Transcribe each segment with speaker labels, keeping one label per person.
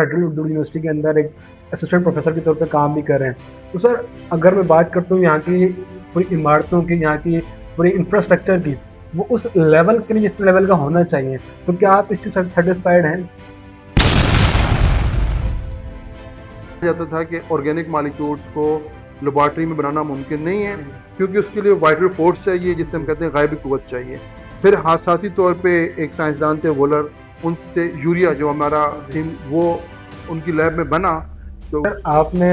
Speaker 1: Federal Urdu university के अंदर एक असिस्टेंट प्रोफेसर के तौर पे काम भी कर रहे हैं। तो सर, अगर मैं बात करता हूँ यहाँ की पूरी इमारतों की, यहाँ की पूरी इंफ्रास्ट्रक्चर की, वो उस लेवल के लिए जिस लेवल का होना चाहिए, तो क्या आप इस चीज़ से सेटिस्फाइड हैं?
Speaker 2: जाता था कि ऑर्गेनिक मालिक्यूल्स को लेबॉर्ट्री में बनाना मुमकिन नहीं है, क्योंकि उसके लिए वाइटल फोर्स चाहिए, जिसे हम कहते हैं गायबी कुव्वत चाहिए। फिर हादसाती तौर पे एक साइंसदान थे वोलर, उनसे यूरिया जो हमारा थीम वो उनकी लैब में बना। तो
Speaker 1: सर, आपने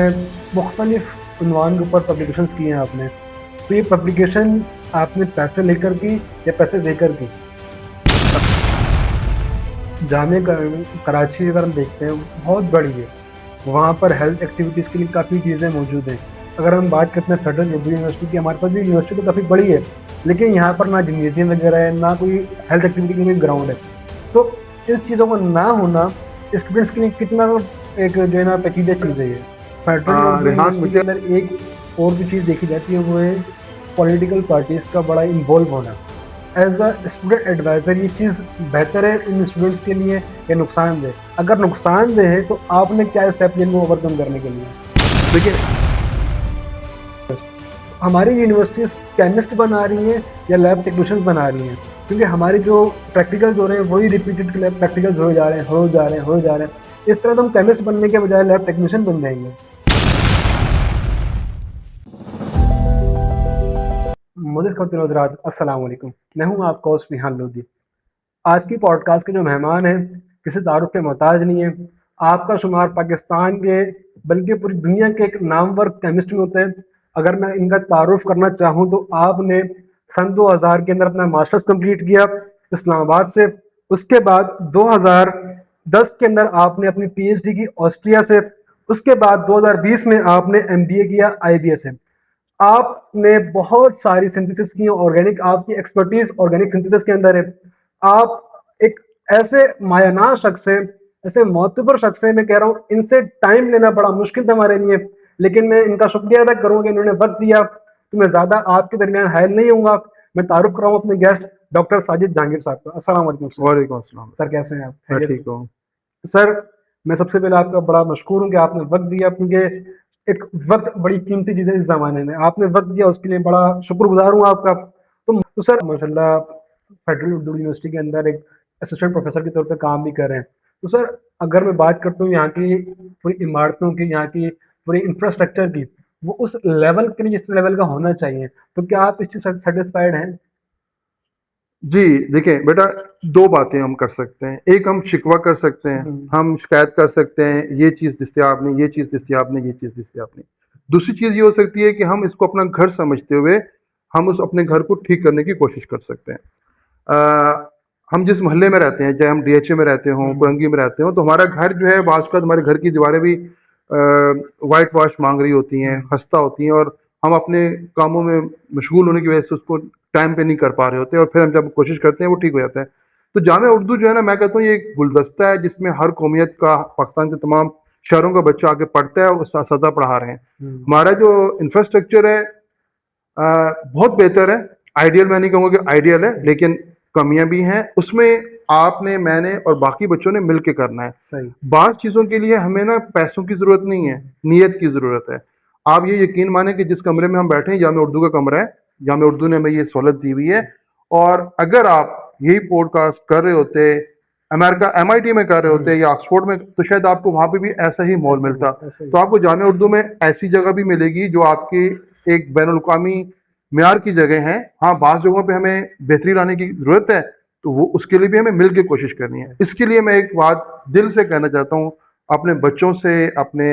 Speaker 1: मुख्तलिफ उन्वान के ऊपर पब्लिकेशंस किए हैं आपने, तो ये पब्लिकेशन आपने पैसे लेकर की या पैसे देकर की? जामिया कराची अगर हम देखते हैं बहुत बड़ी है, वहाँ पर हेल्थ एक्टिविटीज़ के लिए काफ़ी चीज़ें मौजूद हैं। अगर हम बात करते हैं फेडरल उर्दू यूनिवर्सिटी की, हमारे पास भी यूनिवर्सिटी तो काफ़ी बड़ी है, लेकिन यहाँ पर ना जिम्नेजियम वगैरह है, ना कोई हेल्थ एक्टिविटी के लिए ग्राउंड है। तो इस चीज़ों का ना होना स्टूडेंट्स के लिए कितना एक जो है ना पेचीदा चीज़ है ये। फेडरल उर्दू
Speaker 2: रेहान,
Speaker 1: यूनिवर्सिटी के
Speaker 2: मुझे
Speaker 1: अंदर एक और भी चीज़ देखी जाती है, वो है पॉलिटिकल पार्टीज़ का बड़ा इन्वॉल्व होना। एज अ स्टूडेंट एडवाइज़र ये चीज़ बेहतर है इन स्टूडेंट्स के लिए या नुकसानदेह? अगर नुकसानदेह है तो आपने क्या स्टेप लिए इनको ओवरकम करने के लिए?
Speaker 2: देखिए,
Speaker 1: हमारी यूनिवर्सिटीज़ केमिस्ट बना रही हैं या लैब टेक्नीशियंस बना रही हैं? क्योंकि हमारे जो प्रैक्टिकल्स हो रहे हैं वही रिपीटेड लैब प्रैक्टिकल्स हो जा रहे हैं, हो जा रहे हैं, हो जा रहे हैं। इस तरह तो हम केमिस्ट बनने के बजाय लैब टेक्नीशियन बन जाएंगे। मुझे अस्सलाम वालेकुम, मैं हूँ आपका होस्ट रिहान लोधी। आज की पॉडकास्ट के जो मेहमान हैं किसी तारुफ के मोहताज नहीं है। आपका शुमार पाकिस्तान के बल्कि पूरी दुनिया के एक नामवर केमिस्ट में होते हैं। अगर मैं इनका तारुफ करना चाहूँ तो आपने सन 2000 के अंदर अपना मास्टर्स कंप्लीट किया इस्लामाबाद से। उसके बाद 2010 के अंदर आपने अपनी पीएचडी की ऑस्ट्रिया से। उसके बाद 2020 में आपने एमबीए किया आईबीए से। आपने बहुत सारी सिंथेसिस की, ऑर्गेनिक आपकी एक्सपर्टीज ऑर्गेनिक सिंथेसिस के अंदर है। आप एक ऐसे मायना शख्स है, ऐसे मोतबर शख्स है, मैं कह रहा हूँ इनसे टाइम लेना बड़ा मुश्किल था हमारे लिए, लेकिन मैं इनका शुक्रिया अदा करूँगा इन्होंने वक्त दिया। तो मैं ज़्यादा आपके दरमियान हायल नहीं हूँगा। मैं तारुफ कर रहा हूँ अपने गेस्ट डॉक्टर साजिद जहांगीर साहब का। अस्सलाम वालेकुम सर।
Speaker 2: वालेकुम अस्सलाम।
Speaker 1: सर कैसे हैं आप?
Speaker 2: मैं
Speaker 1: खैरियत से?
Speaker 2: ठीक हूँ।
Speaker 1: सर, मैं सबसे पहले आपका बड़ा मशकूर हूँ कि आपने वक्त दिया, क्योंकि एक वक्त बड़ी कीमती चीज़ है इस ज़माने में। आपने वक्त दिया, उसके लिए बड़ा शुक्रगुजार हूँ आपका। तो सर माशाल्लाह फेडरल उर्दू यूनिवर्सिटी के अंदर एक असिस्टेंट प्रोफेसर के तौर पे काम भी कर रहे हैं। तो सर, अगर मैं बात करता हूँ यहाँ की पूरी इमारतों की, यहाँ की पूरी इंफ्रास्ट्रक्चर की, वो उस लेवल के लिए जिस लेवल का होना चाहिए, तो क्या आप इस चीज़ से सेटिस्फाइड हैं?
Speaker 2: जी, देखिए बेटा, दो बातें हम कर सकते हैं। एक, हम शिकवा कर सकते हैं,
Speaker 1: हम्म,
Speaker 2: हम शिकायत कर सकते हैं ये चीज़ दस्तयाब नहीं, ये चीज़ दस्तयाब नहीं, ये चीज़ दस्तयाब नहीं। दूसरी चीज़ ये हो सकती है कि हम इसको अपना घर समझते हुए हम उस अपने घर को ठीक करने की कोशिश कर सकते हैं। हम जिस मोहल्ले में रहते हैं, चाहे हम डीएचए में रहते हों, कुरंगी में रहते हों, तो हमारा घर जो है बाज़ औक़ात हमारे घर की दीवारें भी वाइट वॉश मांग रही होती हैं, खस्ता होती हैं, और हम अपने कामों में मशगूल होने की वजह से उसको टाइम पे नहीं कर पा रहे होते, और फिर हम जब कोशिश करते हैं वो ठीक हो जाता है। तो जामिया उर्दू जो है ना, मैं कहता हूँ ये एक गुलदस्ता है जिसमें हर कौमियत का, पाकिस्तान के तमाम शहरों का बच्चा आके पढ़ता है और साथी पढ़ा रहे हैं। हमारा जो इंफ्रास्ट्रक्चर है बहुत बेहतर है। आइडियल मैं नहीं कहूँगा कि आइडियल है, लेकिन कमियां भी हैं उसमें। आपने, मैंने और बाकी बच्चों ने मिल के करना है।
Speaker 1: सही।
Speaker 2: बाज़ चीज़ों के लिए हमें ना पैसों की ज़रूरत नहीं है, नीयत की ज़रूरत है। आप ये यकीन माने कि जिस कमरे में हम बैठे हैं, जामिया उर्दू का कमरा है, जामिया उर्दू ने हमें ये सहूलत दी हुई है। और अगर आप यही पॉडकास्ट कर रहे होते अमेरिका एमआईटी में कर रहे होते या ऑक्सफोर्ड में, तो शायद आपको वहाँ पे भी ऐसा ही माहौल मिलता। तो आपको जामिया उर्दू में ऐसी जगह भी मिलेगी जो आपकी एक बैनुल-अक़वामी मेयार की जगह है। हाँ, बाज़ जगहों पे हमें बेहतरी लाने की ज़रूरत है, तो वो उसके लिए भी हमें मिल के कोशिश करनी है। इसके लिए मैं एक बात दिल से कहना चाहता हूँ अपने बच्चों से, अपने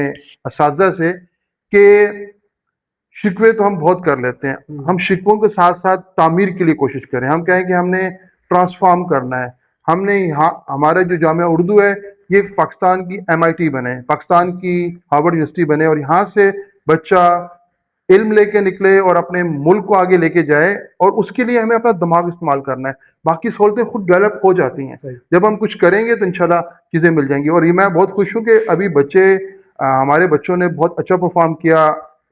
Speaker 2: असातिज़ा से, कि शिकवे तो हम बहुत कर लेते हैं। हम शिकवों के साथ साथ तामीर के लिए कोशिश करें। हम कहें कि हमने ट्रांसफॉर्म करना है, हमने यहाँ हमारा जो जामिया उर्दू है ये पाकिस्तान की एमआईटी बने, पाकिस्तान की हार्वर्ड यूनिवर्सिटी बने, और यहाँ से बच्चा इल्म लेके निकले और अपने मुल्क को आगे लेके जाए। और उसके लिए हमें अपना दिमाग इस्तेमाल करना है। बाकी सहूलतें खुद डेवलप हो जाती हैं। जब हम कुछ करेंगे तो इंशाल्लाह चीज़ें मिल जाएंगी। और ये मैं बहुत खुश हूँ कि अभी हमारे बच्चों ने बहुत अच्छा परफॉर्म किया।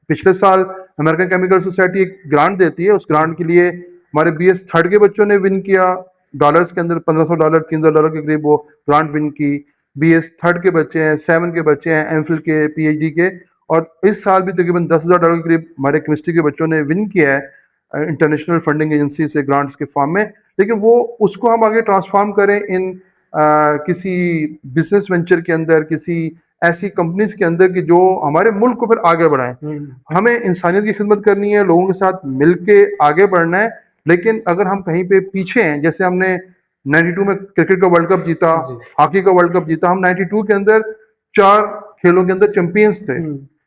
Speaker 2: पिछले साल अमेरिकन केमिकल सोसाइटी एक ग्रांट देती है, उस ग्रांट के लिए हमारे बीएस थर्ड के बच्चों ने विन किया। डॉलर्स के अंदर $1500, $300 के करीब वो ग्रांट विन की। BS थर्ड के बच्चे हैं, 7 के बच्चे हैं, एमफिल के, PhD के। और इस साल भी तकरीबन $10,000 के करीब हमारे केमिस्ट्री के बच्चों ने विन किया है इंटरनेशनल फंडिंग एजेंसी से ग्रांट्स के फॉर्म में। लेकिन वो उसको हम आगे ट्रांसफॉर्म करें इन किसी बिजनेस वेंचर के अंदर, किसी ऐसी कंपनीज के अंदर कि जो हमारे मुल्क को फिर आगे बढ़ाएं। हमें इंसानियत की खिदमत करनी है, लोगों के साथ मिलके आगे बढ़ना है। लेकिन अगर हम कहीं पे पीछे हैं, जैसे हमने 92 में क्रिकेट का वर्ल्ड कप जीता,
Speaker 1: जी।
Speaker 2: हॉकी का वर्ल्ड कप जीता, हम 92 के अंदर 4 खेलों के अंदर चैंपियंस थे।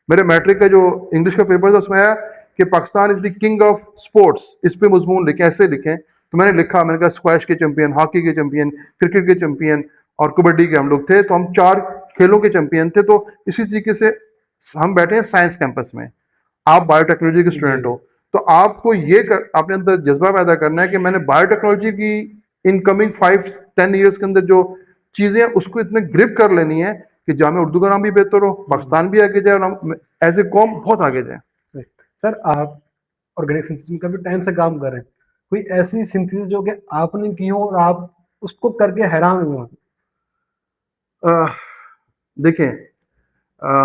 Speaker 2: मेरे मैट्रिक का जो इंग्लिश का पेपर था उसमें आया कि Pakistan is the king of sports. इस पे मजमून लिखें, ऐसे लिखें। तो मैंने लिखा, मैंने कहा स्क्वैश के चैंपियन, हॉकी के चैंपियन, क्रिकेट के चैंपियन और कबड्डी के हम लोग थे। तो हम 4 खेलों के चैंपियन थे। तो इसी तरीके से हम बैठे हैं साइंस कैंपस में, आप बायोटेक्नोलॉजी के स्टूडेंट हो, तो आपको अपने अंदर जज्बा पैदा करना है कि मैंने बायोटेक्नोलॉजी की इनकमिंग 5-10 ईयर्स के अंदर जो चीजें हैं उसको इतने ग्रिप कर लेनी है कि जामे उर्दू का नाम भी बेहतर हो, पाकिस्तान भी आगे जाए और हम एज ए कौम बहुत आगे जाए।
Speaker 1: सर, आप ऑर्गेनिक सिंथेसिस में काफी टाइम से काम कर रहे हैं, कोई ऐसी सिंथेसिस जो कि आपने की हो और आप उसको करके हैरान हुए हो?
Speaker 2: देखें,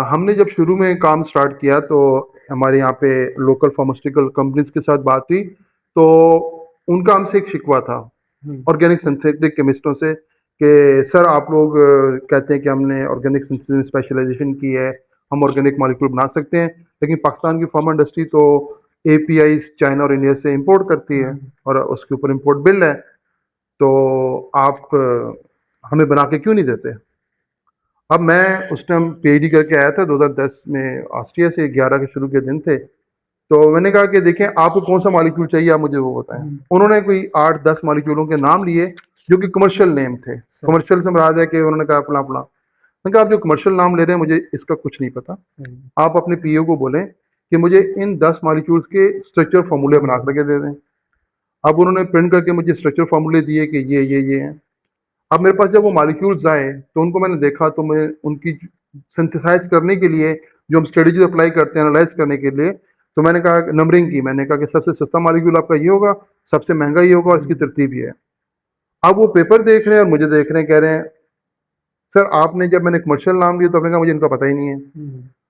Speaker 2: हमने जब शुरू में काम स्टार्ट किया तो हमारे यहाँ पे लोकल फार्मास्यूटिकल कंपनीज के साथ बात हुई, तो उनका हमसे एक शिकवा था ऑर्गेनिक सिंथेटिक केमिस्टों से कि सर आप लोग कहते हैं कि हमने ऑर्गेनिक सिंथेसिस में स्पेशलाइजेशन की है, हम ऑर्गेनिक मॉलिक्यूल बना सकते हैं, लेकिन पाकिस्तान की फार्मा इंडस्ट्री तो API चाइना और इंडिया से इंपोर्ट करती है और उसके ऊपर इंपोर्ट बिल है, तो आप हमें बना के क्यों नहीं देते। अब मैं उस टाइम PhD करके आया था 2010 में ऑस्ट्रिया से, 11 के शुरू के दिन थे। तो मैंने कहा कि देखें आपको कौन सा मॉलिक्यूल चाहिए, आप मुझे वो बताएं। उन्होंने कोई 8-10 मॉलिक्यूलों के नाम लिए जो कि कमर्शियल नेम थे। कमर्शियल से मुराद है कि उन्होंने कहा फला फला। मैंने कहा आप जो कमर्शियल नाम ले रहे हैं मुझे इसका कुछ नहीं पता, आप अपने PO को बोलें कि मुझे इन 10 मॉलिक्यूल्स के स्ट्रक्चर फार्मूले बना करके दे दें। अब उन्होंने प्रिंट करके मुझे स्ट्रक्चर फार्मूले दिए कि ये हैं। अब मेरे पास जब वो मॉलिक्यूल्स आए तो उनको मैंने देखा, तो मैं उनकी सिंथेसाइज करने के लिए जो हम स्ट्रेटजीज अप्लाई करते हैं एनालाइज करने के लिए, तो मैंने कहा नंबरिंग की, मैंने कहा कि सबसे सस्ता मॉलिक्यूल आपका ये होगा, सबसे महंगा ये होगा और इसकी तरतीब ये है। अब वो पेपर देख रहे हैं और मुझे देख रहे हैं, कह रहे हैं सर आपने जब मैंने कमर्शियल नाम लिया तो आपने कहा मुझे इनका पता ही नहीं है,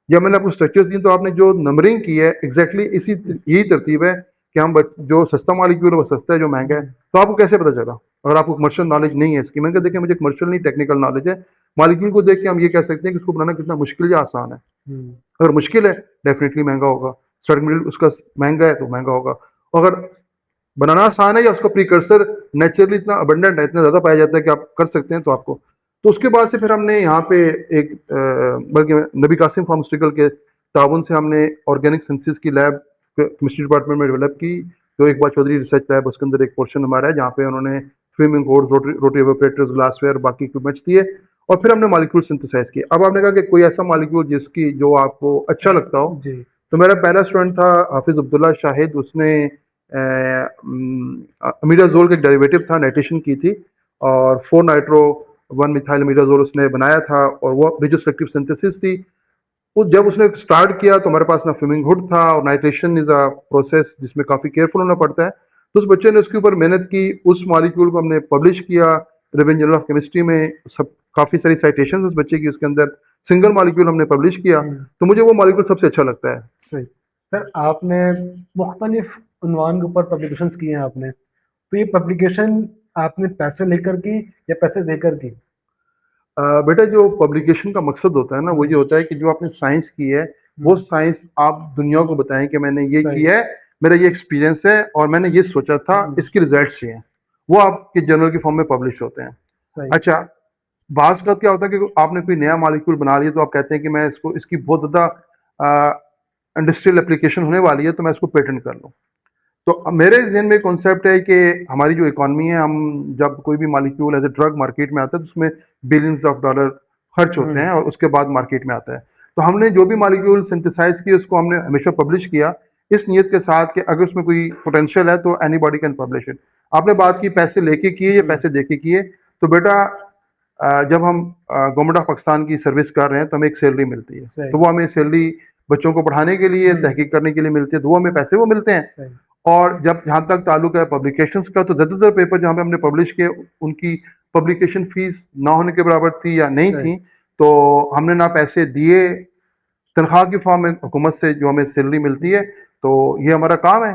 Speaker 2: जब मैंने आपको स्ट्रक्चर्स दिए तो आपने जो नंबरिंग की है एग्जैक्टली यही तरतीब है कि हम जो सस्ता मॉलिक्यूल है वो सस्ता है, जो महंगा है, तो आपको कैसे पता चला अगर आपको कमर्शियल नॉलेज नहीं है इसकी। मैंने कहा देखिए मुझे कमर्शियल नहीं टेक्निकल नॉलेज है, मॉलिक्यूल को देख के हम ये कह सकते हैं कि उसको बनाना कितना मुश्किल या आसान है। अगर मुश्किल है डेफिनेटली महंगा होगा, स्टार्टिंग मटेरियल उसका महंगा है तो महंगा होगा, अगर बनाना आसान है या उसका प्रीकर्सर नेचुरली इतना अबंडेंट है, इतना ज़्यादा पाया जाता है कि आप कर सकते हैं, तो आपको। तो उसके बाद से फिर हमने यहाँ पे एक बल्कि नबी कासिम फार्मास्यूटिकल के ताउन से हमने ऑर्गेनिक सिंथेसिस की लैब केमिस्ट्री डिपार्टमेंट में डेवलप की, जो इकबाल चौधरी रिसर्च लैब, उसके अंदर एक पोर्शन हमारा है जहाँ पे उन्होंने स्विमिंग कोर्स, रोटरी एवापोरेटर्स, ग्लासवेयर, बाकी इक्विपमेंट्स दिए और फिर हमने मॉलिक्यूल सिंथेसाइज किए। अब आपने कहा कि कोई ऐसा मॉलिक्यूल जिसकी जो आपको अच्छा लगता हो, तो मेरा पहला स्टूडेंट था हाफिज अब्दुल्ला शाहिद, उसने अमीडाजोल का एक डेरिवेटिव था, नाइट्रेशन की थी और 4 नाइट्रो 1 मिथाइल अमीडाजोल उसने बनाया था और वो रिट्रोस्पेक्टिव सिंथेसिस थी। वो जब उसने स्टार्ट किया तो हमारे पास ना स्विमिंग हुड था और नाइट्रेशन इज अ प्रोसेस जिसमें काफ़ी केयरफुल होना पड़ता है। तो उस बच्चे ने उसके ऊपर मेहनत की, उस मॉलिक्यूल को हमने पब्लिश किया रिवेन जर्नल ऑफ केमिस्ट्री में, सब काफ़ी सारी साइटेशन उस बच्चे की उसके अंदर, सिंगल मॉलिक्यूल हमने पब्लिश किया, तो मुझे वो मॉलिक्यूल सबसे अच्छा लगता है।
Speaker 1: सही। सर, आपने मुख्तलिफ उन्वान के ऊपर पब्लिकेशंस किए हैं आपने, तो ये पब्लिकेशन आपने पैसे लेकर की या पैसे देकर की?
Speaker 2: बेटा जो पब्लिकेशन का मकसद होता है ना वो ये होता है कि जो आपने साइंस की है वो साइंस आप दुनिया को बताएं कि मैंने ये किया है, मेरा ये एक्सपीरियंस है और मैंने ये सोचा था, इसके रिजल्ट्स ये हैं, वो आपके जर्नल के फॉर्म में पब्लिश होते हैं। अच्छा, बास का क्या होता है कि आपने कोई नया मॉलिक्यूल बना लिया तो आप कहते हैं कि मैं इसको, इसकी बहुत ज़्यादा इंडस्ट्रियल एप्लीकेशन होने वाली है तो मैं इसको पेटेंट कर लूँ। तो अब मेरे जहन में कॉन्सेप्ट है कि हमारी जो इकॉनमी है, हम जब कोई भी molecule as a drug market में आता है तो उसमें बिलियंस ऑफ डॉलर खर्च होते हैं और उसके बाद मार्केट में आता है। तो हमने जो भी मॉलिक्यूल सिंथेसाइज किए उसको हमने हमेशा पब्लिश किया इस नीयत के साथ कि अगर उसमें कोई पोटेंशियल है तो एनीबॉडी कैन पब्लिश इट। आपने बात की पैसे लेके किए या पैसे दे के किए, तो बेटा जब हम गवर्नमेंट ऑफ पाकिस्तान की सर्विस कर रहे हैं तो हमें एक सैलरी मिलती है, तो वो हमें सैलरी बच्चों को पढ़ाने के लिए, तहकीक करने के लिए मिलती है, तो वो हमें पैसे वो मिलते हैं। और जब जहाँ तक ताल्लुक है पब्लिकेशंस का, तो ज़्यादातर पेपर जहाँ पे हमने पब्लिश किए उनकी पब्लिकेशन फीस ना होने के बराबर थी या नहीं
Speaker 1: सही।
Speaker 2: थी, तो हमने ना पैसे दिए तनख्वाह की फॉर्म में हुकूमत से जो हमें सैलरी मिलती है, तो ये हमारा काम है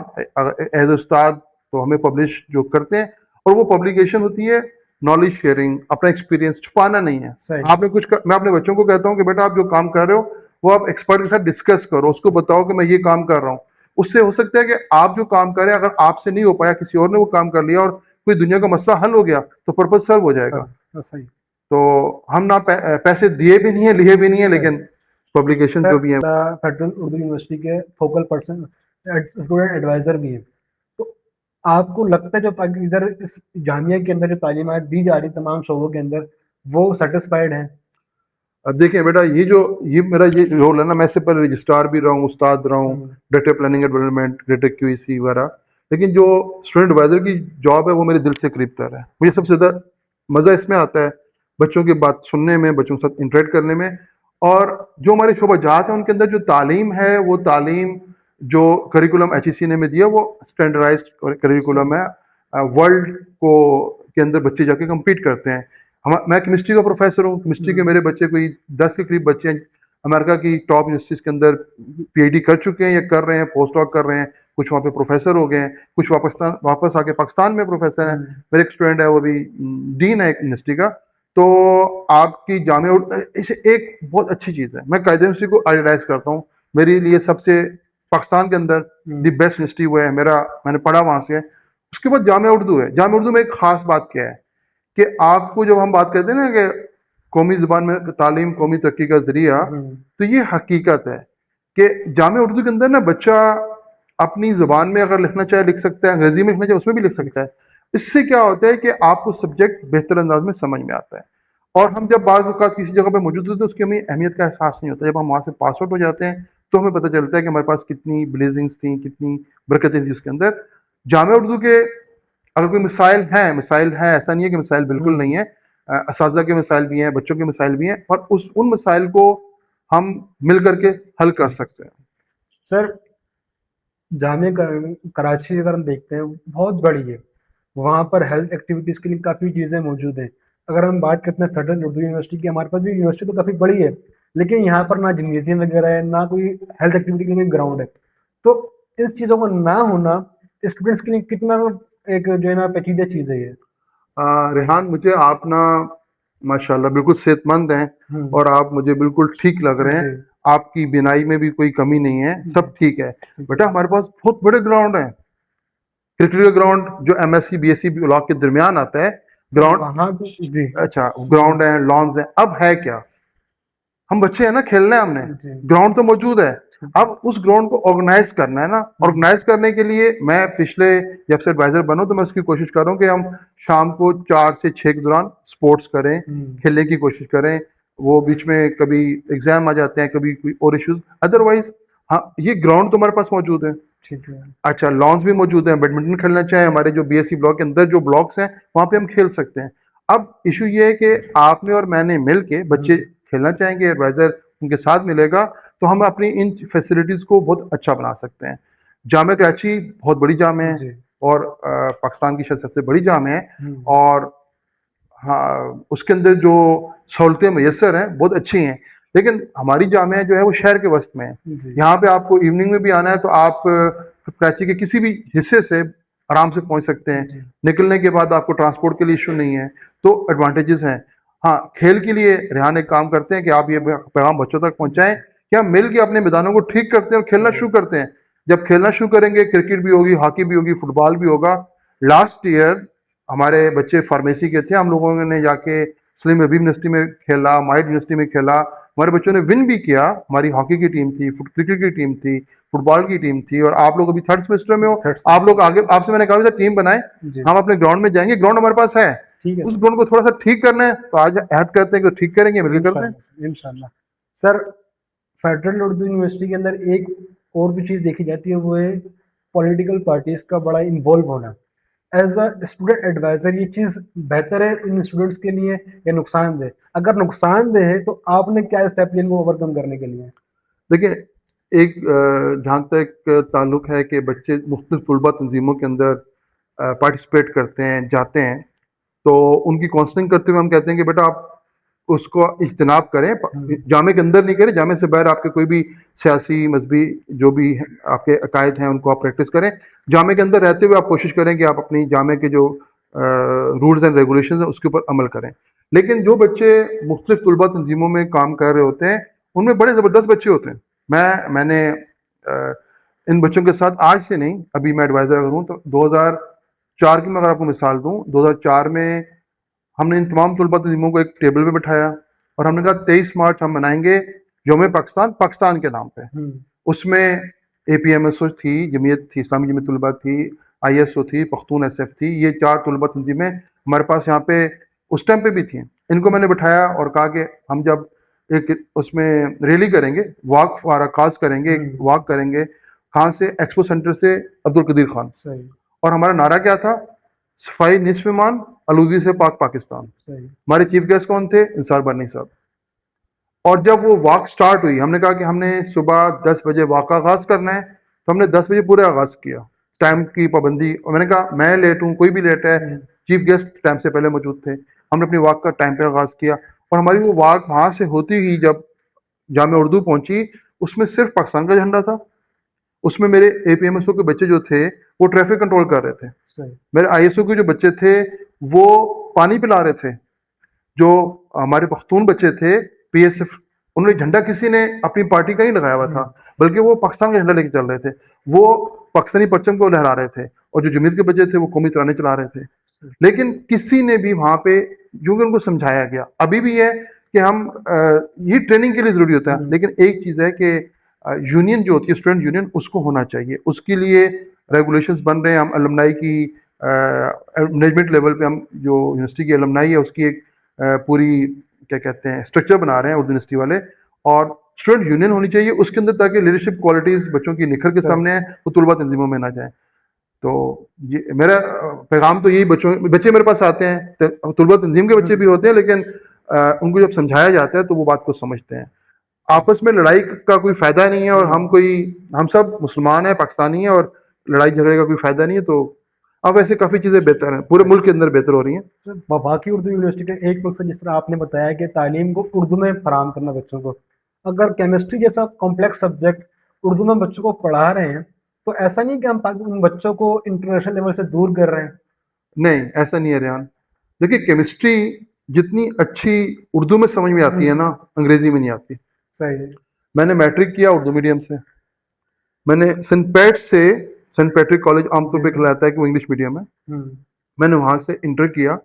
Speaker 2: एज उस्ताद, तो हमें पब्लिश जो करते हैं, और वो पब्लिकेशन होती है नॉलेज शेयरिंग, अपना एक्सपीरियंस छुपाना नहीं है।
Speaker 1: सही।
Speaker 2: आपने मैं अपने बच्चों को कहता हूँ कि बेटा आप जो काम कर रहे हो वो आप एक्सपर्ट के साथ डिस्कस करो, उसको बताओ कि मैं ये काम कर रहा हूँ। उससे हो सकता है कि आप जो काम कर रहे हैं अगर आपसे नहीं हो पाया, किसी और ने वो काम कर लिया और कोई दुनिया का मसला हल हो गया, तो पर्पज सर्व हो जाएगा।
Speaker 1: सर सही।
Speaker 2: तो हम ना पैसे दिए भी नहीं है, लिए भी नहीं है,
Speaker 1: सही।
Speaker 2: लेकिन पब्लिकेशन
Speaker 1: सर
Speaker 2: जो भी है।
Speaker 1: फेडरल उर्दू यूनिवर्सिटी के फोकल पर्सन स्टूडेंट एडवाइज़र भी हैं। तो आपको लगता है जो इधर इस जामिया के अंदर जो तालीमात दी जा रही तमाम शोबों के अंदर, वो सेटिस्फाइड हैं?
Speaker 2: अब देखिए बेटा, ये मेरा ये रोल है ना, मैं इससे पहले रजिस्ट्रार भी रहा हूँ, उस्ताद रहा हूँ,
Speaker 1: hmm.
Speaker 2: Data planning and development, data QC वगैरह। लेकिन जो स्टूडेंट एडवाइजर की जॉब है वो मेरे दिल से करीब तर है। मुझे सबसे ज़्यादा मज़ा इसमें आता है बच्चों की बात सुनने में, बच्चों के साथ इंटरेक्ट करने में। और जो हमारे शोबाजात हैं उनके अंदर जो तालीम है, वो तालीम जो करिकुलम HEC ने में दिया, वो स्टैंडर्डाइज करिकुलम है। वर्ल्ड को के अंदर बच्चे जाके compete करते हैं। मैं केमिस्ट्री का प्रोफेसर हूँ, केमिस्ट्री के मेरे बच्चे कोई 10 के करीब बच्चे हैं, अमेरिका की टॉप यूनिवर्सिटीज के अंदर PhD कर चुके हैं या कर रहे हैं, पोस्ट डॉक कर रहे हैं, कुछ वहाँ पे प्रोफेसर हो गए हैं, कुछ वापस आके पाकिस्तान में प्रोफेसर हैं। मेरे एक स्टूडेंट है, वो भी डीन है एक यूनिवर्सिटी का। तो आपकी जामिया इसे एक बहुत अच्छी चीज़ है, मैं कायदे यूनिवर्सिटी को एडवाइज करता हूँ। मेरे लिए सबसे पाकिस्तान के अंदर दी बेस्ट यूनिवर्सिटी वो है, मैंने पढ़ा वहाँ से है। उसके बाद जामिया उर्दू है। जामिया उर्दू में एक खास बात क्या है कि आपको, जब हम बात करते हैं ना कि कौमी ज़ुबान में तालीम कौमी तरक्की का ज़रिया, तो ये हकीकत है कि जामिया उर्दू के अंदर ना बच्चा अपनी ज़ुबान में अगर लिखना चाहे लिख सकता है, अंग्रेजी में लिखना चाहे उसमें भी लिख सकता है। इससे क्या होता है कि आपको सब्जेक्ट बेहतर अंदाज में समझ में आता है। और हम जब बाज़ औक़ात किसी जगह पे मौजूद होते हैं तो उसकी हमें अहमियत का एहसास नहीं होता। जब हम वहाँ से पास आउट हो जाते हैं तो हमें पता चलता है कि हमारे पास कितनी ब्लेसिंग्स थी, कितनी बरकतें थी उसके अंदर। जामिया उर्दू के अगर कोई मिसाइल है, ऐसा नहीं है कि मिसाइल बिल्कुल नहीं है। असातिज़ा के मिसाइल भी हैं, बच्चों के मिसाइल भी हैं, और उन मिसाइल को हम मिल करके हल कर सकते हैं।
Speaker 1: सर जामिया कराची अगर हम देखते हैं बहुत बड़ी है, वहाँ पर हेल्थ एक्टिविटीज़ के लिए काफ़ी चीज़ें मौजूद हैं। अगर हम बात करते हैं फेडरल उर्दू यूनिवर्सिटी की, हमारे पास भी यूनिवर्सिटी तो काफ़ी बड़ी है, लेकिन यहाँ पर ना जिम्नेजियम वगैरह है, ना कोई हेल्थ एक्टिविटी के लिए ग्राउंड है। तो इस चीज़ों का ना होना स्टूडेंट्स के लिए कितना एक जो है ना पेचीदा चीज़ है ये।
Speaker 2: रेहान, मुझे आप ना माशाल्लाह बिल्कुल सेहतमंद हैं,
Speaker 1: हम्म।
Speaker 2: और आप मुझे बिल्कुल ठीक लग रहे हैं।
Speaker 1: जी।
Speaker 2: आपकी बिनाई में भी कोई कमी नहीं है,
Speaker 1: जी।
Speaker 2: सब ठीक है।
Speaker 1: ठीक है।
Speaker 2: बेटा हमारे पास बहुत बड़े ग्राउंड हैं। क्रिकेट का ग्राउंड जो MSc BSc ब्लॉक के दरमियान आता है,
Speaker 1: सर
Speaker 2: ग्राउंड,
Speaker 1: वहाँ तो जी।
Speaker 2: अच्छा ग्राउंड है, लॉन्स है। अब है क्या, हम बच्चे हैं ना, खेलना है हमने,
Speaker 1: जी।
Speaker 2: ग्राउंड तो मौजूद है।
Speaker 1: ठीक है।
Speaker 2: अब उस ग्राउंड को ऑर्गेनाइज करना है ना। ऑर्गेनाइज करने के लिए मैं पिछले, जब से एडवाइजर बनो तो मैं उसकी कोशिश कर रहा हूँ कि हम शाम को 4 से 6 के दौरान स्पोर्ट्स करें, खेलने की कोशिश करें। वो बीच में कभी एग्जाम आ जाते हैं, कभी कोई और इश्यूज, अदरवाइज हाँ ये ग्राउंड तो हमारे पास मौजूद है।
Speaker 1: ठीक है।
Speaker 2: अच्छा, लॉन्स भी मौजूद हैं, बैडमिंटन खेलना चाहे हमारे जो BSc ब्लॉक के अंदर जो ब्लॉक्स हैं वहाँ पे हम खेल सकते हैं। अब इशू ये है कि आपने और मैंने मिल के, बच्चे खेलना चाहेंगे, एडवाइजर उनके साथ मिलेगा, तो हम अपनी इन फैसिलिटीज़ को बहुत अच्छा बना सकते हैं। जामिया कराची बहुत बड़ी जामिया है,
Speaker 1: जी।
Speaker 2: और पाकिस्तान की शायद सबसे बड़ी जामिया है।
Speaker 1: हम्म।
Speaker 2: और हाँ, उसके अंदर जो सहूलतें मैसर हैं बहुत अच्छी हैं। लेकिन हमारी जामिया जो है वो शहर के वस्त में है।
Speaker 1: जी।
Speaker 2: यहाँ पे आपको इवनिंग में भी आना है तो आप कराची के किसी भी हिस्से से आराम से पहुँच सकते हैं।
Speaker 1: जी।
Speaker 2: निकलने के बाद आपको ट्रांसपोर्ट के लिए इशू नहीं है, तो एडवांटेजेस हैं। हाँ, खेल के लिए रेहान एक काम करते हैं कि आप ये पैगाम बच्चों तक पहुँचाएं कि हम मिल के अपने मैदानों को ठीक करते हैं और खेलना शुरू करते हैं। जब खेलना शुरू करेंगे, क्रिकेट भी होगी, हॉकी भी होगी, फुटबॉल भी होगा। लास्ट ईयर हमारे बच्चे फार्मेसी के थे, हम लोगों ने जाके सलीम हबीब यूनिवर्सिटी में खेला, माइट यूनिवर्सिटी में खेला। हमारे बच्चों ने विन भी किया। हमारी हॉकी की टीम थी, क्रिकेट की टीम थी, फुटबॉल की टीम थी। और आप लोग अभी थर्ड सेमेस्टर में हो,
Speaker 1: थर्ड
Speaker 2: आप लोग
Speaker 1: सेमेस्टर।
Speaker 2: आगे, आपसे मैंने कहा था टीम बनाए,
Speaker 1: जी।
Speaker 2: हम अपने ग्राउंड में जाएंगे। ग्राउंड हमारे पास है,
Speaker 1: ठीक है
Speaker 2: उस
Speaker 1: सर।
Speaker 2: ग्राउंड को थोड़ा सा ठीक करना है, तो आज अहद करते हैं कि ठीक करेंगे, मिलकर करते हैं।
Speaker 1: इंशाल्लाह सर, इंशाल्लाह। सर फेडरल उर्दू यूनिवर्सिटी के अंदर एक और भी चीज़ देखी जाती है, वो है पॉलिटिकल पार्टीज का बड़ा इन्वॉल्व होना। एज अ स्टूडेंट एडवाइजर ये चीज़ बेहतर है इन स्टूडेंट्स के लिए या नुकसानदेह? अगर नुकसानदेह है तो आपने क्या स्टेप लिए इनको ओवरकम करने के लिए?
Speaker 2: देखिए, एक जहाँ तक ताल्लुक है कि बच्चे मुख्तलिफ तलबा तंजीमों के अंदर पार्टिसिपेट करते हैं, जाते हैं, तो उनकी काउंसलिंग करते हुए हम कहते हैं कि बेटा आप उसको इज्तनाब करें, जामे के अंदर नहीं करें, जामे से बाहर आपके कोई भी सियासी मजहबी जो भी आपके अकायद हैं उनको आप प्रैक्टिस करें। जामे के अंदर रहते हुए आप कोशिश करें कि आप अपनी जामे के जो रूल्स एंड रेगुलेशन है उसके ऊपर अमल करें। लेकिन जो बच्चे मुख्तलिफ तलबा तंजीमों में काम कर रहे होते हैं उनमें बड़े ज़बरदस्त बच्चे होते हैं। मैंने इन बच्चों के साथ आज से नहीं, अभी मैं एडवाइज़र अगर हूँ तो 2004 की मैं अगर आपको मिसाल दूँ, 2004 में हमने इन तमाम तलबा तंजीमों को एक टेबल पे बिठाया और हमने कहा 23 मार्च हम मनाएंगे यौम पाकिस्तान, पाकिस्तान के नाम पे। उसमें APMSO थी, जमीयत थी, इस्लामी जमीयत तलबा थी, ISO थी, पख्तून SF थी, ये 4 तलबा तंजीमें हमारे पास यहाँ पे उस टाइम पे भी थी। इनको मैंने बिठाया और कहा कि हम जब एक उसमें रैली करेंगे, वॉक फॉर अ काज करेंगे, वॉक करेंगे, कहाँ से? एक्सपो सेंटर से अब्दुल कदीर खान। और हमारा नारा क्या था? सफाई निस्फ ईमान, आलूगी से पाक पाकिस्तान। हमारे चीफ गेस्ट कौन थे? इंसार बर्नी साहब। और जब वो वॉक स्टार्ट हुई, हमने कहा कि हमने सुबह 10 बजे वॉक का आगाज करना है, तो हमने 10 बजे पूरे आगाज किया, टाइम की पाबंदी। और मैंने कहा मैं लेट हूँ, कोई भी लेट है, चीफ गेस्ट टाइम से पहले मौजूद थे। हमने अपनी वॉक का टाइम पे आगाज किया और हमारी वो वॉक वहां से होती ही जब जामे उर्दू पहुंची, उसमें सिर्फ पाकिस्तान का झंडा था। उसमें मेरे APMSO के बच्चे जो थे वो ट्रैफिक कंट्रोल कर रहे थे, मेरे ISO के जो बच्चे थे वो पानी पिला रहे थे, जो हमारे पख्तून बच्चे थे PSF, उन्होंने झंडा किसी ने अपनी पार्टी का ही लगाया हुआ था, बल्कि वो पाकिस्तान का झंडा लेके चल रहे थे, वो पाकिस्तानी परचम को लहरा रहे थे। और जो जमीयत के बच्चे थे वो कौमी तराने चला रहे थे। लेकिन किसी ने भी वहां पे, जो कि उनको समझाया गया, अभी भी है कि हम ये ट्रेनिंग के लिए जरूरी होता है, लेकिन एक चीज है कि यूनियन जो होती है, स्टूडेंट यूनियन, उसको होना चाहिए। उसके लिए रेगुलेशंस बन रहे हैं। हम अलमनाई की मैनेजमेंट लेवल पे, हम जो यूनिवर्सिटी की अलमनाई है उसकी एक पूरी क्या कहते हैं स्ट्रक्चर बना रहे हैं उर्दू यूनिवर्सिटी वाले, और स्टूडेंट यूनियन होनी चाहिए उसके अंदर, ताकि लीडरशिप क्वालिटीज बच्चों की निखर के सामने है, वो तलबा तंजीमों में ना जाए। तो ये मेरा पैगाम तो यही, बच्चे मेरे पास आते हैं, तलबा तंजीम के बच्चे भी होते हैं, लेकिन उनको जब समझाया जाता है तो वो बात को समझते हैं। आपस में लड़ाई का कोई फायदा नहीं है, और हम सब मुसलमान हैं, पाकिस्तानी हैं, और लड़ाई झगड़े का कोई फायदा नहीं है। तो अब वैसे काफ़ी चीज़ें बेहतर हैं, पूरे मुल्क के अंदर बेहतर हो रही हैं।
Speaker 1: बाकी उर्दू यूनिवर्सिटी का एक मकसद, जिस तरह आपने बताया कि तालीम को उर्दू में फराहम करना बच्चों को, अगर केमिस्ट्री जैसा कॉम्प्लेक्स सब्जेक्ट उर्दू में बच्चों को पढ़ा रहे हैं, तो ऐसा नहीं कि हम उन बच्चों को इंटरनेशनल लेवल से दूर कर रहे हैं?
Speaker 2: नहीं, ऐसा नहीं है रेहान। देखिए, केमिस्ट्री जितनी अच्छी उर्दू में समझ में आती है ना, अंग्रेजी में नहीं आती।
Speaker 1: सही है।
Speaker 2: मैंने मैट्रिक किया उर्दू मीडियम से, मैंने सेंट पैट्रिक कॉलेज आमतौर पे कहलाता है कि वो इंग्लिश मीडियम है, मैंने वहाँ से इंटर किया,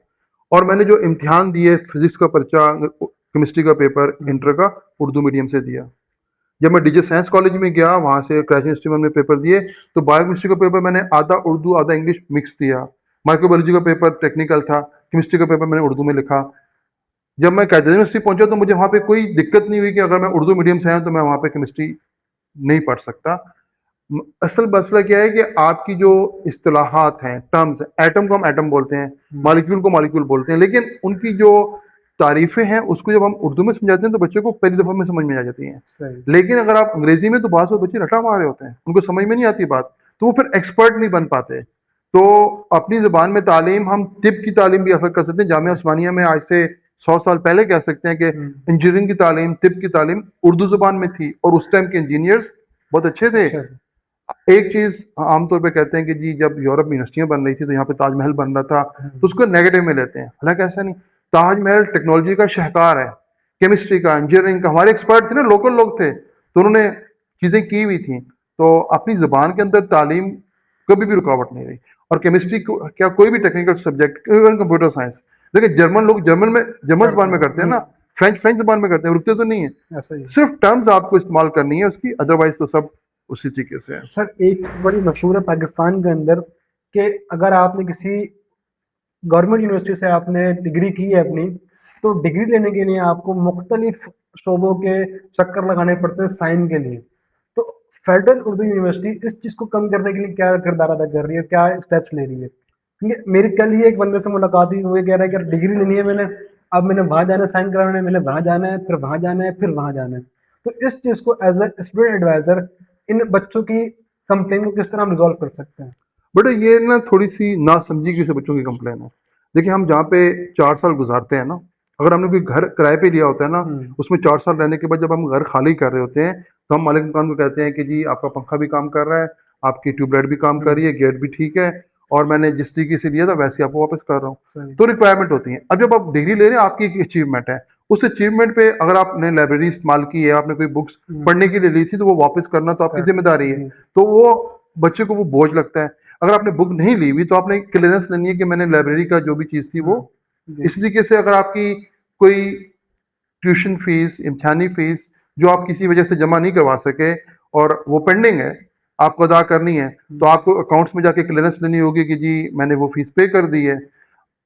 Speaker 2: और मैंने जो इम्तिहान दिए, फिजिक्स का पर्चा, केमिस्ट्री का पेपर, इंटर का, उर्दू मीडियम से दिया। जब मैं डीजे साइंस कॉलेज में गया, वहाँ से कराची यूनिवर्सिटी में हमने पेपर दिए, तो बायोकेमिस्ट्री का पेपर मैंने आधा उर्दू आधा इंग्लिश मिक्स दिया। माइक्रोबायोलॉजी का पेपर टेक्निकल था, केमिस्ट्री का पेपर मैंने उर्दू में लिखा। जब मैं कराची यूनिवर्सिटी पहुंचा तो मुझे वहाँ पे कोई दिक्कत नहीं हुई कि अगर मैं उर्दू मीडियम से आया तो मैं वहाँ पे केमिस्ट्री नहीं पढ़ सकता। असल मसला क्या है कि आपकी जो इस्तिलाहात हैं, टर्म्स, एटम को हम एटम बोलते हैं, मॉलिक्यूल को मॉलिक्यूल बोलते हैं, लेकिन उनकी जो तारीफें हैं उसको जब हम उर्दू में समझाते हैं तो बच्चे को पहली दफा में समझ में आ जाती हैं। लेकिन अगर आप अंग्रेजी में, तो बहुत से बच्चे रटा मारे होते हैं, उनको समझ में नहीं आती बात, तो वो फिर एक्सपर्ट नहीं बन पाते। तो अपनी ज़बान में तालीम, हम तिब की तालीम भी असर कर सकते हैं। जामिया उस्मानिया में आज से 100 साल पहले कह सकते हैं कि इंजीनियरिंग की तालीम, तिब की तालीम उर्दू ज़ुबान में थी, और उस टाइम के इंजीनियर्स बहुत अच्छे थे। एक चीज आमतौर पे कहते हैं कि जी जब यूरोप में यूनिवर्सिटियां बन रही थी तो यहाँ पे ताजमहल बन रहा था, तो उसको नेगेटिव में लेते हैं, हालांकि ऐसा नहीं। ताजमहल टेक्नोलॉजी का शाहकार है, केमिस्ट्री का, इंजीनियरिंग का, हमारे एक्सपर्ट थे ना, लोकल लोग थे, तो उन्होंने चीजें की हुई थी। तो अपनी जबान के अंदर तालीम कभी भी रुकावट नहीं रही। और केमिस्ट्री को क्या, कोई भी technical subject, even computer science, देखिए जर्मन लोग जर्मन जबान में करते हैं ना, फ्रेंच जबान में करते हैं, रुकते तो नहीं है। सिर्फ टर्म्स आपको इस्तेमाल करनी है उसकी, अदरवाइज तो सब उसी तरीके से है।
Speaker 1: सर, एक बड़ी मशहूर है पाकिस्तान के अंदर कि अगर आपने किसी गवर्नमेंट यूनिवर्सिटी से आपने डिग्री की है अपनी, तो डिग्री लेने के लिए आपको मुख्तलिफ शोबों के चक्कर लगाने पड़ते हैं साइन के लिए। तो फेडरल उर्दू यूनिवर्सिटी इस चीज़ को कम करने के लिए क्या किरदार अदा कर रही है, क्या स्टेप्स ले रही है? क्योंकि मेरी कल ही एक बंदे से मुलाकात हुई, वो ये कह रहा है कि डिग्री लेनी है मैंने, अब मैंने वहाँ जाना है साइन कराने, मैंने वहाँ जाना है, फिर वहाँ जाना है, फिर वहाँ जाना है। तो इस चीज़ को एज ए स्टूडेंट एडवाइजर इन बच्चों की कंप्लेन को किस तरह हम रिजॉल्व कर सकते हैं?
Speaker 2: बट ये ना थोड़ी सी नासमझी की से बच्चों की कंप्लेन है। देखिए हम जहाँ पे 4 साल गुजारते हैं ना, अगर हमने कोई घर किराए पे लिया होता है ना, उसमें 4 साल रहने के बाद जब हम घर खाली कर रहे होते हैं तो हम मालिक मकान को कहते हैं कि जी आपका पंखा भी काम कर रहा है, आपकी ट्यूबलाइट भी काम कर रही है, गेट भी ठीक है, और मैंने जिस तरीके से लिया था वैसे ही आपको वापस कर रहा हूँ।
Speaker 1: सही।
Speaker 2: तो रिक्वायरमेंट होती है। अब जब आप डिग्री ले रहे हैं आपकी एक अचीवमेंट है, उस अचीवमेंट पे अगर आपने लाइब्रेरी इस्तेमाल की है, आपने कोई बुक्स पढ़ने के लिए ली थी, तो वो वापस करना तो आपकी जिम्मेदारी है।
Speaker 1: जी।
Speaker 2: तो वो बच्चे को वो बोझ लगता है। अगर आपने बुक नहीं ली हुई तो आपने क्लियरेंस लेनी है कि मैंने लाइब्रेरी का जो भी चीज़ थी वो,
Speaker 1: जी।
Speaker 2: इस तरीके से अगर आपकी कोई ट्यूशन फीस, इम्तिहानी फीस जो आप किसी वजह से जमा नहीं करवा सके और वो पेंडिंग है, आपको अदा करनी है, तो आपको अकाउंट्स में जाके क्लियरेंस लेनी होगी कि जी मैंने वो फीस पे कर दी है।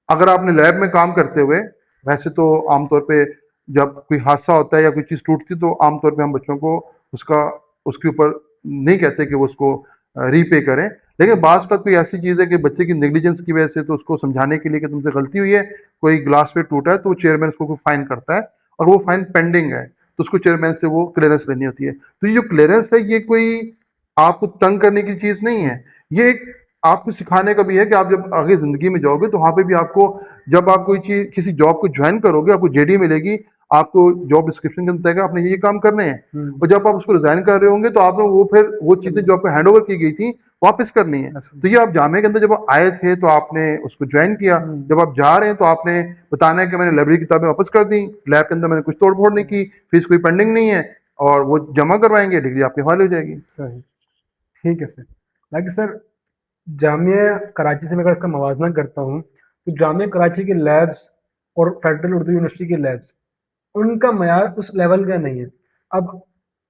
Speaker 2: अगर आपने लैब में काम करते हुए, वैसे तो आमतौर पे जब कोई हादसा होता है या कोई चीज़ टूटती है तो आमतौर पे हम बच्चों को उसका उसके ऊपर नहीं कहते कि वो उसको रीपे करें। लेकिन बाज़ का कोई ऐसी चीज़ है कि बच्चे की नेग्लिजेंस की वजह से, तो उसको समझाने के लिए कि तुमसे गलती हुई है, कोई ग्लास पे टूटा है, तो वो चेयरमैन उसको कोई फाइन करता है और वो फाइन पेंडिंग है, तो उसको चेयरमैन से वो क्लियरेंस लेनी होती है। तो ये जो क्लियरेंस है ये कोई आपको तंग करने की चीज़ नहीं है, ये एक आपको सिखाने का भी है कि आप जब आगे ज़िंदगी में जाओगे तो वहाँ पे भी आपको, जब आप कोई चीज़ किसी जॉब को ज्वाइन करोगे, आपको जेडी मिलेगी, आपको जॉब डिस्क्रिप्शन के अंदर बताएगा आपने ये काम करने हैं, और जब आप उसको रिजाइन कर रहे होंगे तो आपने वो फिर वो चीज़ें जो आपको हैंड ओवर की गई थी वापस करनी है। तो ये आप जामे के अंदर जब आए थे तो आपने उसको ज्वाइन किया, जब आप जा रहे हैं तो आपने बताना है कि मैंने लाइब्रेरी किताबें वापस कर दी, लैब के अंदर मैंने कुछ तोड़ फोड़ नहीं की, फीस कोई पेंडिंग नहीं है, और वो जमा करवाएंगे, डिग्री आपकी हवाले हो जाएगी।
Speaker 1: सही। ठीक है सर। बाकी सर, जामिया कराची से मैं अगर इसका मवाजना करता हूँ तो जामिया कराची के लैब्स और फेडरल उर्दू यूनिवर्सिटी के लैब्स, उनका मयार उस लेवल का नहीं है। अब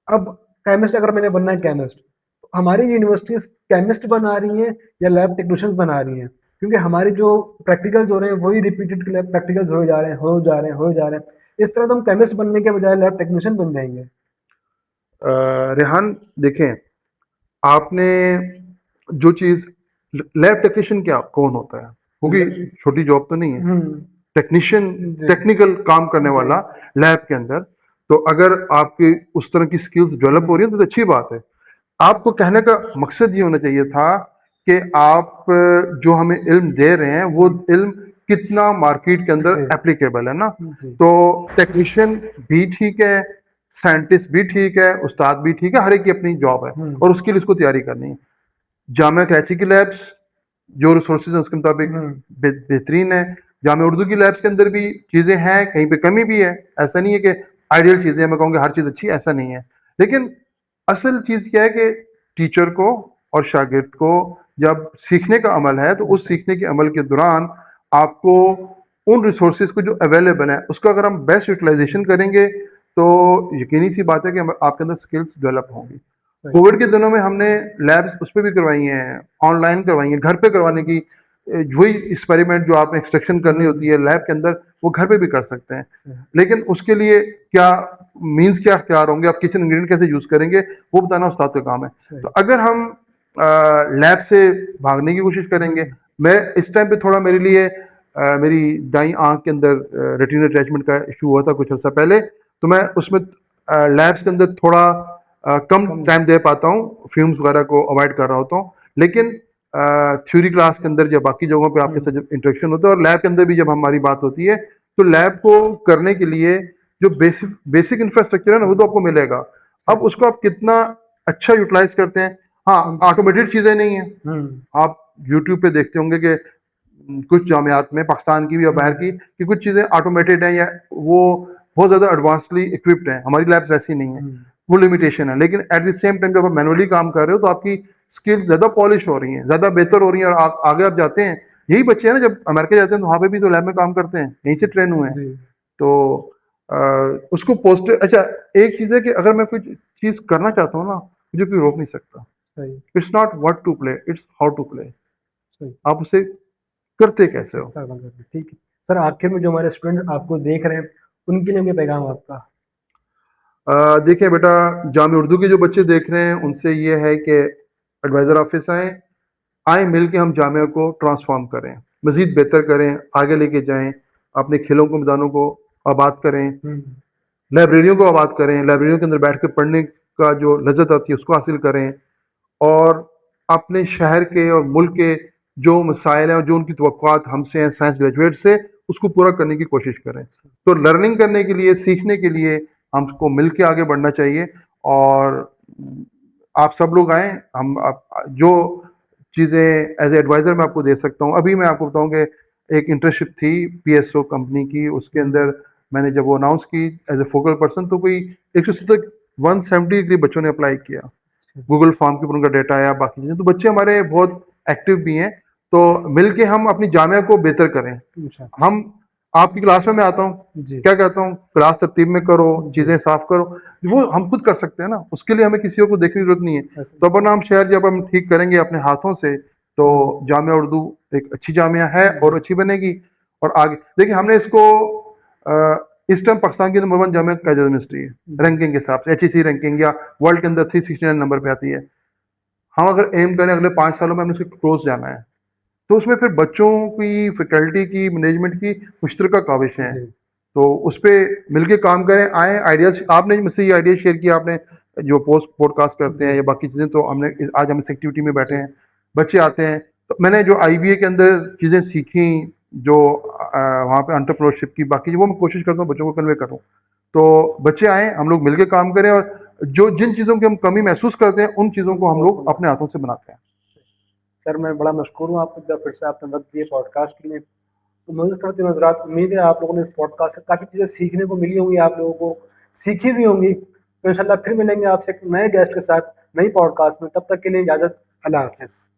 Speaker 1: अब केमिस्ट अगर मैंने बनना है केमिस्ट, तो हमारी यूनिवर्सिटीज केमिस्ट बना रही हैं या लैब टेक्नीशियंस बना रही हैं, क्योंकि हमारे जो प्रैक्टिकल्स हो रहे हैं वही रिपीटेड प्रैक्टिकल्स हो जा रहे हैं, हो जा रहे हैं, हो जा रहे हैं। इस तरह तो हम केमिस्ट बनने के बजाय लैब टेक्नीशियन बन जाएंगे।
Speaker 2: रेहान देखें, आपने जो चीज़, लैब टेक्नीशियन क्या कौन होता है, क्योंकि छोटी जॉब तो नहीं है।
Speaker 1: हम्म।
Speaker 2: टेक्नीशियन,
Speaker 1: जी।
Speaker 2: टेक्निकल काम करने
Speaker 1: जी।
Speaker 2: वाला लैब के अंदर, तो अगर आपकी उस तरह की स्किल्स डेवलप हो रही है तो अच्छी बात है। आपको कहने का मकसद ये होना चाहिए था कि आप जो हमें इल्म दे रहे हैं वो इल्म कितना मार्केट के अंदर
Speaker 1: जी।
Speaker 2: एप्लीकेबल है ना।
Speaker 1: जी।
Speaker 2: तो टेक्नीशियन भी ठीक है, साइंटिस्ट भी ठीक है, उस्ताद भी ठीक है, हर एक की अपनी जॉब है और उसके लिए उसको तैयारी करनी है। जामिया कराची की लैब्स जो रिसोर्सेज हैं उसके मुताबिक बेहतरीन है। जामिया उर्दू की लैब्स के अंदर भी चीज़ें हैं, कहीं पे कमी भी है, ऐसा नहीं है कि आइडियल चीज़ें मैं कहूँगा हर चीज़ अच्छी है, ऐसा नहीं है। लेकिन असल चीज़ क्या है कि टीचर को और शागिर्द को जब सीखने का अमल है तो उस सीखने के अमल के दौरान आपको उन रिसोर्सेज को जो अवेलेबल है उसका अगर हम बेस्ट यूटिलाइजेशन करेंगे तो यकीनी सी बात है कि आपके अंदर स्किल्स डेवलप होंगी। कोविड के दिनों में हमने लैब्स उस पर भी करवाई हैं, ऑनलाइन करवाई हैं, घर पे करवाने की वही एक्सपेरिमेंट जो आपने एक्सट्रैक्शन करनी होती है लैब के अंदर, वो घर पे भी कर सकते हैं। लेकिन उसके लिए क्या मीन्स क्या अख्तियार होंगे, आप किचन इंग्रेडिएंट कैसे यूज़ करेंगे, वो बताना उस्ताद का काम है। तो अगर हम लैब से भागने की कोशिश करेंगे, मैं इस टाइम पे थोड़ा मेरे लिए मेरी दाई आंख के अंदर रेटिना अटैचमेंट का इशू हुआ था कुछ अर्सा पहले, तो मैं उसमें लैब्स के अंदर थोड़ा कम टाइम दे पाता हूँ, फ्यूम्स वगैरह को अवॉइड कर रहा होता हूँ। लेकिन थ्योरी क्लास के अंदर जब बाकी जगहों पे आपके साथ जब इंटरेक्शन होता है और लैब के अंदर भी जब हमारी बात होती है, तो लैब को करने के लिए जो बेसिक बेसिक इंफ्रास्ट्रक्चर है ना वो तो आपको मिलेगा। अब उसको आप कितना अच्छा यूटिलाइज करते हैं। हाँ, ऑटोमेटेड चीज़ें नहीं है। आप यूट्यूब पे देखते होंगे कि कुछ जामियात में, पाकिस्तान की भी या बाहर की, कि कुछ चीज़ें ऑटोमेटेड हैं या वो बहुत ज़्यादा एडवांसली इक्विप्ड हैं। हमारी लैब्स वैसी नहीं है, वो लिमिटेशन है। लेकिन एट द सेम टाइम जब आप मैनुअली काम कर रहे हो तो आपकी स्किल्स ज़्यादा पॉलिश हो रही हैं, ज़्यादा बेहतर हो रही हैं, और आगे आप जाते हैं। यही बच्चे हैं ना जब अमेरिका जाते हैं तो वहाँ पे भी तो लैब में काम करते हैं, यहीं से ट्रेन हुए हैं। तो उसको पॉजिटिव, अच्छा एक चीज़ है कि अगर मैं कोई चीज़ करना चाहता हूँ ना, मुझे कोई रोक नहीं सकता। It's not what to play, it's how to play. आप उसे करते कैसे हो।
Speaker 1: ठीक है सर, आखिर में जो हमारे स्टूडेंट आपको देख रहे हैं उनके लिए क्या पैगाम आपका?
Speaker 2: देखिए बेटा, जामिया उर्दू के जो बच्चे देख रहे हैं उनसे ये है कि एडवाइज़र ऑफिस आएँ, आए मिल के हम जामिया को ट्रांसफॉर्म करें, मज़ीद बेहतर करें, आगे लेके जाएं, अपने खेलों को मैदानों को आबाद करें, लाइब्रेरियों को आबाद करें, लाइब्रेरियों के अंदर बैठ के पढ़ने का जो लज्जत आती है उसको हासिल करें, और अपने शहर के और मुल्क के जो मसाइल हैं और जो उनकी तवक्कुआत हमसे हैं साइंस ग्रेजुएट से, उसको पूरा करने की कोशिश करें। तो लर्निंग करने के लिए, सीखने के लिए हमको मिल के आगे बढ़ना चाहिए। और आप सब लोग आएँ, हम आप जो चीज़ें एज़ एडवाइज़र मैं आपको दे सकता हूँ। अभी मैं आपको बताऊँ कि एक इंटर्नशिप थी पीएसओ कंपनी की, उसके अंदर मैंने जब वो अनाउंस की एज़ ए फोकल पर्सन, तो कोई 170 के बच्चों ने अप्लाई किया। गूगल फॉर्म के ऊपर उनका डाटा आया, बाकी चीज़ें। तो बच्चे हमारे बहुत एक्टिव भी हैं। तो मिल के हम अपनी जामिया को बेहतर करें।
Speaker 1: अच्छा।
Speaker 2: हम आपकी क्लास में मैं आता हूँ,
Speaker 1: जी।
Speaker 2: क्या कहता हूँ, क्लास तरतीब में करो,
Speaker 1: जी।
Speaker 2: चीज़ें साफ करो, वो हम खुद कर सकते हैं ना, उसके लिए हमें किसी और को देखने की ज़रूरत नहीं है।
Speaker 1: ऐसे।
Speaker 2: तो अपना हम शहर जब हम ठीक करेंगे अपने हाथों से, तो जामिया उर्दू एक अच्छी जामिया है और अच्छी बनेगी। और आगे देखिए, हमने इसको इस टाइम पाकिस्तान की नंबर 1 जामिया कायद यूनिवर्सिटी है, रैंकिंग के हिसाब से, एचईसी रैंकिंग, या वर्ल्ड के अंदर 369 नंबर पे आती है। हम अगर एम करें अगले 5 सालों में हमने उसके क्लोज जाना है, तो उसमें फिर बच्चों की, फैकल्टी की, मैनेजमेंट की मुश्तरका काविश हैं।
Speaker 1: जी।
Speaker 2: तो उस पे मिलके काम करें, आएँ आइडियाज़, आपने मुझसे ये आइडिया शेयर किया, आपने जो पोस्ट पॉडकास्ट करते हैं
Speaker 1: जी।
Speaker 2: या बाकी चीज़ें, तो हमने आज हम इस एक्टिविटी में बैठे
Speaker 1: जी।
Speaker 2: हैं, बच्चे आते हैं। तो मैंने जो आईबीए के अंदर चीज़ें सीखी, जो वहाँ पे एंटरप्रेन्योरशिप की बाकी, वो मैं कोशिश करता हूँ बच्चों को कन्वे करूँ। तो बच्चे आएँ, हम लोग मिलके काम करें, और जो जिन चीज़ों की हम कमी महसूस करते हैं, उन चीज़ों को हम लोग अपने हाथों से बनाते हैं।
Speaker 1: सर मैं बड़ा मशकूर हूँ आपका, फिर से आपने वक्त दिए पॉडकास्ट के लिए। तो मुझे करते हुए हज़रात, उम्मीद है आप लोगों ने इस पॉडकास्ट से काफ़ी चीज़ें सीखने को मिली होंगी, आप लोगों को सीखी भी होंगी। तो इंशाल्लाह फिर मिलेंगे आपसे एक नए गेस्ट के साथ नई पॉडकास्ट में। तब तक के लिए इजाज़त, अल्लाह हाफ़िज़।